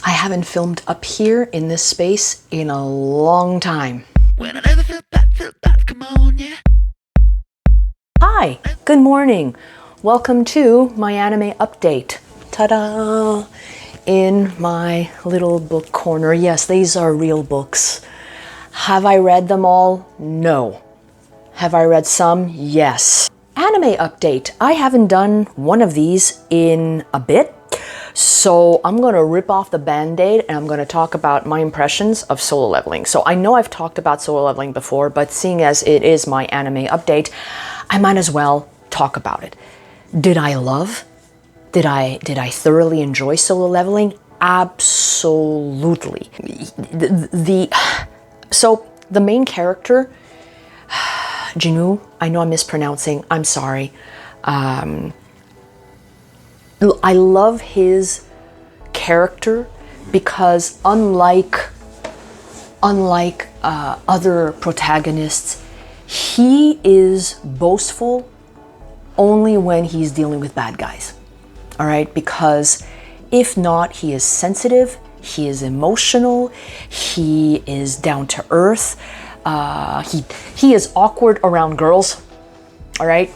I haven't filmed up here in this space in a long time. When I never felt bad, come on, yeah. Hi, good morning. Welcome to my anime update. Ta-da! In my little book corner. Yes, these are real books. Have I read them all? No. Have I read some? Yes. Anime update. I haven't done one of these in a bit. So I'm going to rip off the band-aid and I'm going to talk about my impressions of Solo Leveling. So I know I've talked about Solo Leveling before, but seeing as it is my anime update, I might as well talk about it. Did I love? Did I thoroughly enjoy Solo Leveling? Absolutely. So the main character, Jinwoo, I know I'm mispronouncing, I'm sorry. I love his character because unlike other protagonists, he is boastful only when he's dealing with bad guys. All right, because if not, he is sensitive, he is emotional, he is down to earth, he is awkward around girls. All right,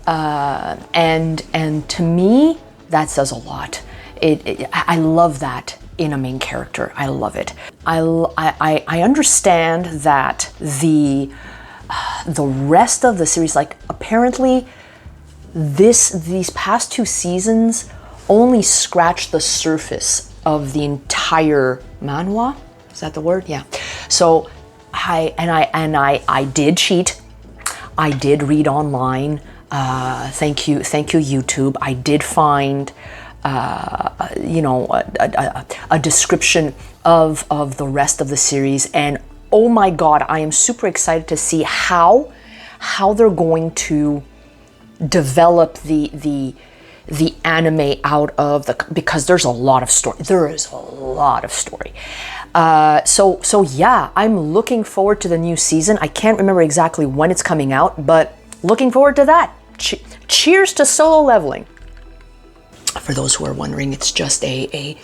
and to me, that says a lot. I love that in a main character. I love it. I understand that the rest of the series, like apparently these past two seasons only scratched the surface of the entire manhwa. Is that the word? Yeah. So I did cheat. I did read online. Thank you, YouTube. I did find, a description of the rest of the series, and oh my God, I am super excited to see how they're going to develop the anime out of because there's a lot of story. There is a lot of story. So yeah, I'm looking forward to the new season. I can't remember exactly when it's coming out, but looking forward to that. Cheers to Solo Leveling. For those who are wondering, it's just a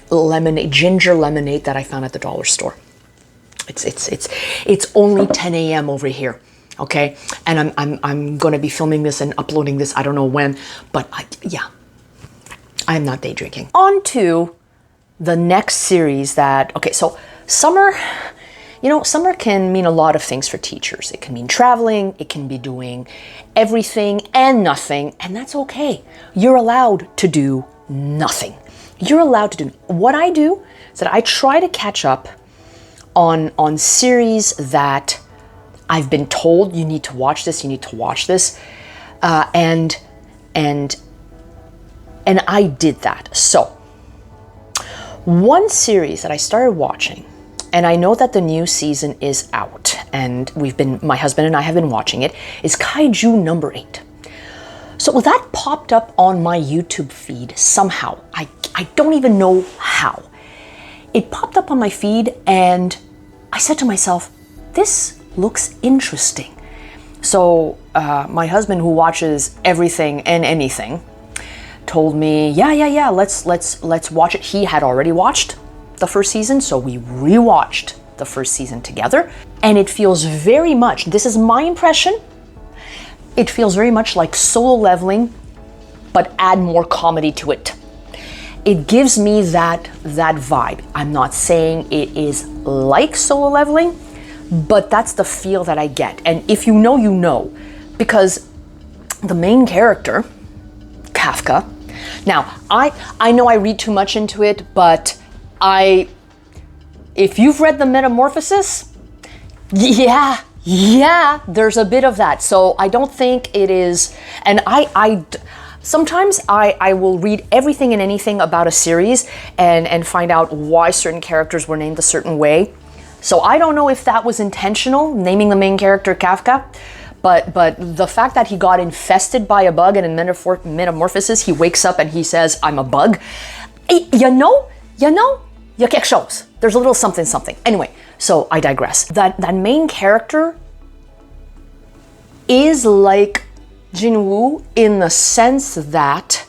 lemonade, ginger lemonade that I found at the dollar store. It's only 10 a.m. over here, okay? And I'm going to be filming this and uploading this. I don't know when, but I'm not day drinking. On to the next series that so summer. Summer can mean a lot of things for teachers. It can mean traveling, it can be doing everything and nothing, and that's okay. You're allowed to do nothing. You're allowed to do. What I do is that I try to catch up on series that I've been told you need to watch this, and I did that. So, one series that I started watching, and I know that the new season is out, and my husband and I have been watching it, is Kaiju number 8. So that popped up on my YouTube feed somehow. I don't even know how. It popped up on my feed, and I said to myself, this looks interesting. So my husband, who watches everything and anything, told me, yeah, let's watch it. He had already watched the first season, so we rewatched the first season together, and it feels very much, this is my impression, it feels very much like Solo Leveling, but add more comedy to it. It gives me that vibe. I'm not saying it is like Solo Leveling, but that's the feel that I get. And if you know, you know, because the main character, Kafka, now I know I read too much into it, but if you've read the Metamorphosis, yeah, there's a bit of that. So I don't think it is, and sometimes I will read everything and anything about a series and find out why certain characters were named a certain way. So I don't know if that was intentional, naming the main character Kafka, but the fact that he got infested by a bug, and in Metamorphosis he wakes up and he says, I'm a bug. You know, il y a quelque chose. There's a little something. Anyway, so I digress. That main character is like Jinwoo in the sense that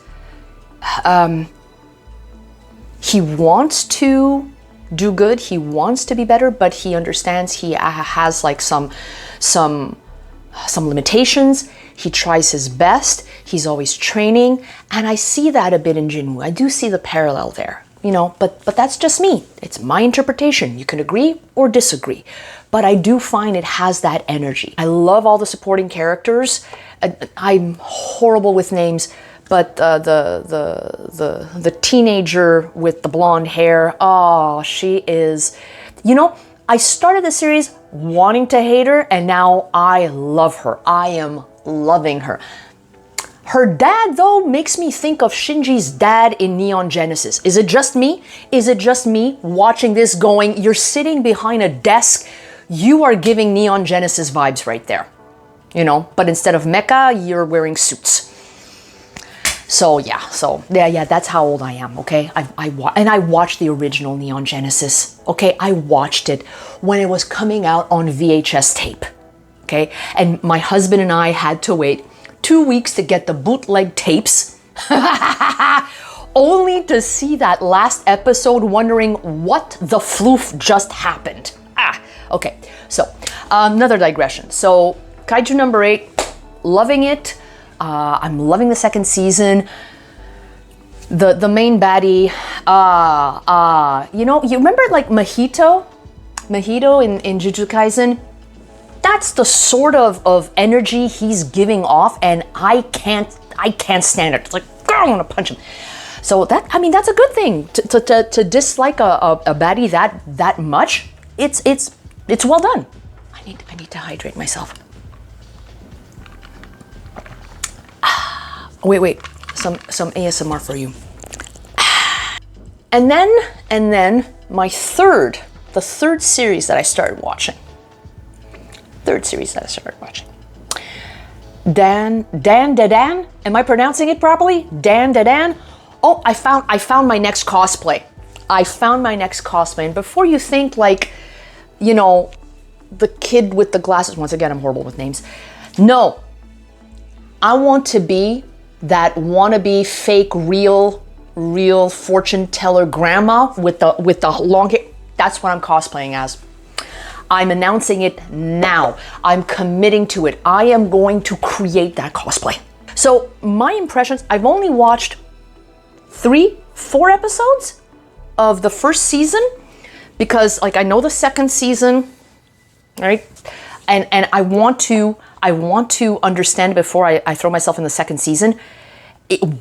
he wants to do good, he wants to be better, but he understands he has like some limitations. He tries his best. He's always training, and I see that a bit in Jinwoo. I do see the parallel there, you know, but that's just me. It's my interpretation. You can agree or disagree, but I do find it has that energy. I love all the supporting characters. I'm horrible with names, but the teenager with the blonde hair, oh, she is, you know, I started the series wanting to hate her, and now I love her. I am loving her. Her dad, though, makes me think of Shinji's dad in Neon Genesis. Is it just me? Is it just me watching this going, you're sitting behind a desk, you are giving Neon Genesis vibes right there. You know, but instead of mecha, you're wearing suits. So yeah, that's how old I am, okay? I watched the original Neon Genesis, okay? I watched it when it was coming out on VHS tape, okay? And my husband and I had to wait 2 weeks to get the bootleg tapes, only to see that last episode wondering what the floof just happened. Okay, so another digression. So Kaiju number 8, loving it. I'm loving the second season. The main baddie, you know, you remember like Mahito in Jujutsu Kaisen? That's the sort of energy he's giving off, and I can't stand it. It's like, girl, I want to punch him. So that's a good thing. To dislike a baddie that much, it's well done. I need to hydrate myself. Wait, some ASMR for you. And then the third series that I started watching. Dan, am I pronouncing it properly? Dan. Oh, I found my next cosplay. And before you think like, you know, the kid with the glasses, once again, I'm horrible with names. No, I want to be that wannabe fake real fortune teller grandma with the long hair. That's what I'm cosplaying as. I'm announcing it now. I'm committing to it. I am going to create that cosplay. So my impressions, I've only watched 3-4 episodes of the first season because like I know the second season, right? And I want to understand before I throw myself in the second season.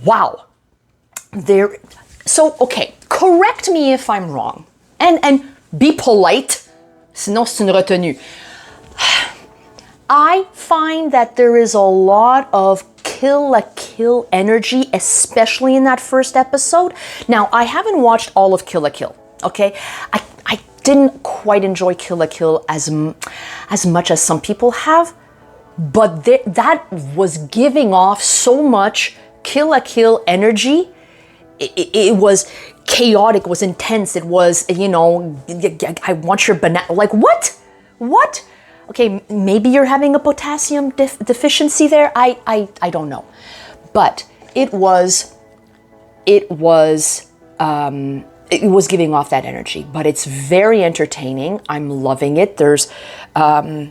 Wow. Okay, correct me if I'm wrong. And be polite. Sinon, c'est une retenue. I find that there is a lot of Kill la Kill energy, especially in that first episode. Now, I haven't watched all of Kill la Kill, okay? I didn't quite enjoy Kill la Kill as much as some people have, but that was giving off so much Kill la Kill energy. It was chaotic, it was intense, it was, you know, I want your banana, like what? Okay, maybe you're having a potassium deficiency there, I don't know. But it was giving off that energy, but it's very entertaining. I'm loving it. There's a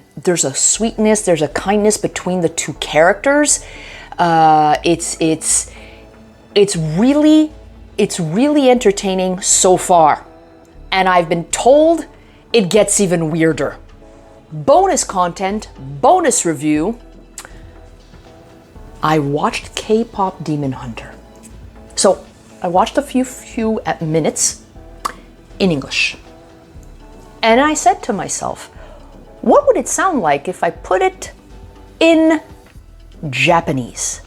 sweetness, there's a kindness between the two characters. It's really entertaining so far. And I've been told it gets even weirder. Bonus content, bonus review. I watched K-pop Demon Hunter. So I watched a few minutes in English. And I said to myself, what would it sound like if I put it in Japanese?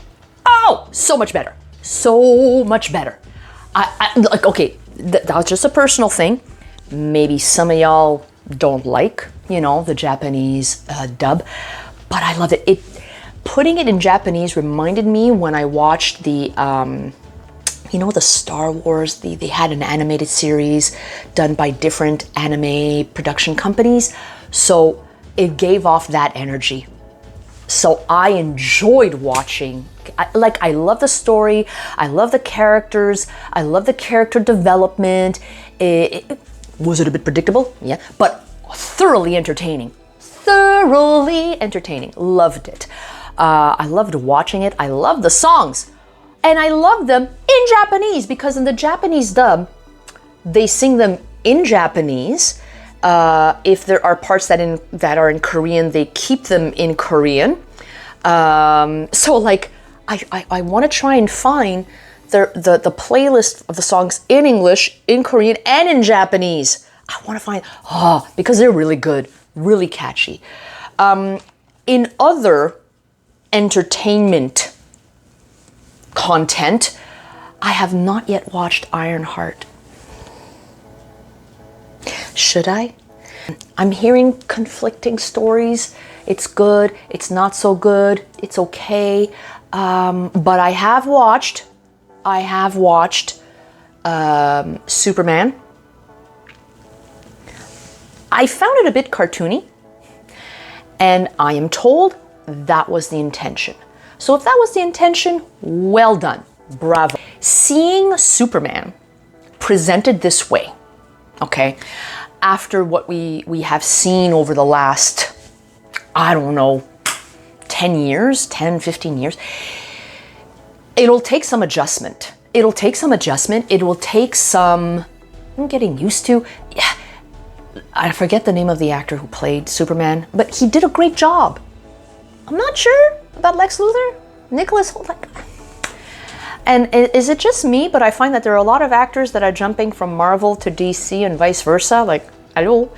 Oh, so much better. So much better. That was just a personal thing. Maybe some of y'all don't like, you know, the Japanese dub, but I love it. Putting it in Japanese reminded me when I watched the, the Star Wars, they had an animated series done by different anime production companies. So it gave off that energy. So I enjoyed watching I love the story. I love the characters. I love the character development. Was it a bit predictable? Yeah, but thoroughly entertaining. Thoroughly entertaining. Loved it. I loved watching it. I loved the songs. And I love them in Japanese because in the Japanese dub, they sing them in Japanese. If there are parts that are in Korean, they keep them in Korean. So like, I want to try and find the playlist of the songs in English, in Korean, and in Japanese. I want to find, because they're really good, really catchy. In other entertainment content, I have not yet watched Ironheart. Should I? I'm hearing conflicting stories. It's good, it's not so good, it's okay. But I have watched Superman. I found it a bit cartoony, and I am told that was the intention. So if that was the intention, well done, bravo. Seeing Superman presented this way, okay, after what we have seen over the last, I don't know, 10 years, 10, 15 years, it'll take some adjustment. It will take some getting used to. Yeah, I forget the name of the actor who played Superman, but he did a great job. I'm not sure about Lex Luthor, Nicholas Hoult. And is it just me, but I find that there are a lot of actors that are jumping from Marvel to DC and vice versa. Like, hello,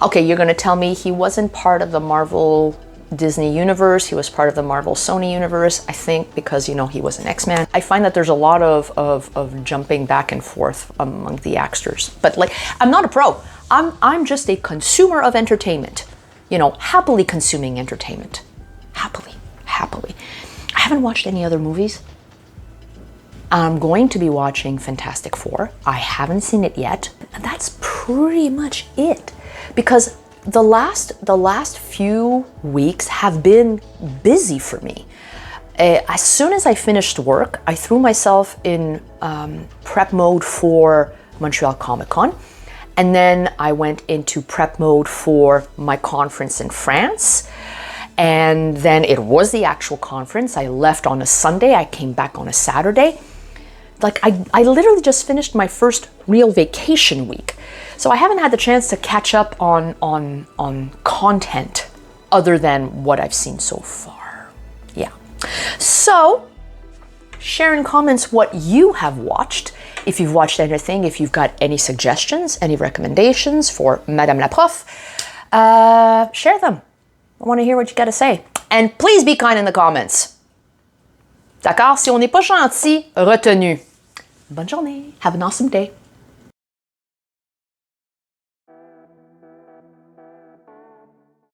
okay, you're gonna tell me he wasn't part of the Marvel Disney universe. He was part of the Marvel Sony universe, I think, because, he was an X-Man. I find that there's a lot of jumping back and forth among the actors. But like, I'm not a pro. I'm just a consumer of entertainment. Happily consuming entertainment. Happily. I haven't watched any other movies. I'm going to be watching Fantastic Four. I haven't seen it yet. And that's pretty much it. Because the last few weeks have been busy for me. As soon as I finished work, I threw myself in prep mode for Montreal Comic Con. And then I went into prep mode for my conference in France. And then it was the actual conference. I left on a Sunday. I came back on a Saturday. Like, I literally just finished my first real vacation week. So I haven't had the chance to catch up on content other than what I've seen so far. Yeah. So share in comments what you have watched. If you've watched anything, if you've got any suggestions, any recommendations for Madame la Prof, share them. I want to hear what you got to say. And please be kind in the comments. D'accord? Si on n'est pas gentil, retenu. Bonne journée. Have an awesome day.